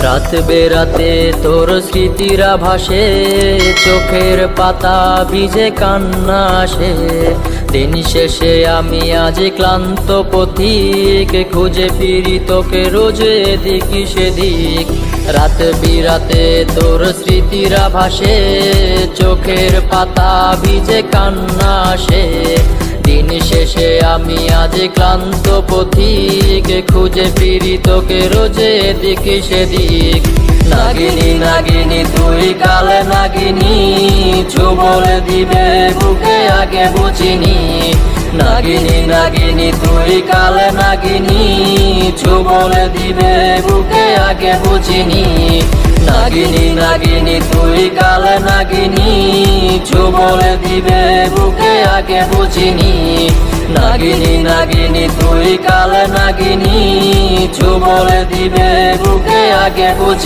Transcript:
রাত বেরাতে তোর স্মৃতিরা ভাসে, চোখের পাতা ভিজে কান্না আসে। দিন শেষে আমি আজ ক্লান্ত পথিক, খুঁজে ফিরি তোকে রোজ এদিক সেদিক। রাত বিরাতে তোর স্মৃতিরা ভাসে, চোখের পাতা ভিজে কান্না আসে। দিন শেষে আমি আজ ক্লান্ত পথিক, খুঁজে ফিরি তোকে রোজে এদিক সেদিক। নাগিনী নাগিনী তুই কালে নাগিনী, বলে দিবে বুকে আগে বুঝিনি। নাগিনী নাগিনী তুই কালে নাগিনী, বলে দিবে বুকে আগে বুঝিনি। নাগিনী নাগিনী তুই কালে নাগিনী, বলে দিবে বুকে আগে বুঝিনি। নাগিনী নাগিনী তুই কালে নাগিনী, বলে দিবে বুকে আগে বুঝিনি।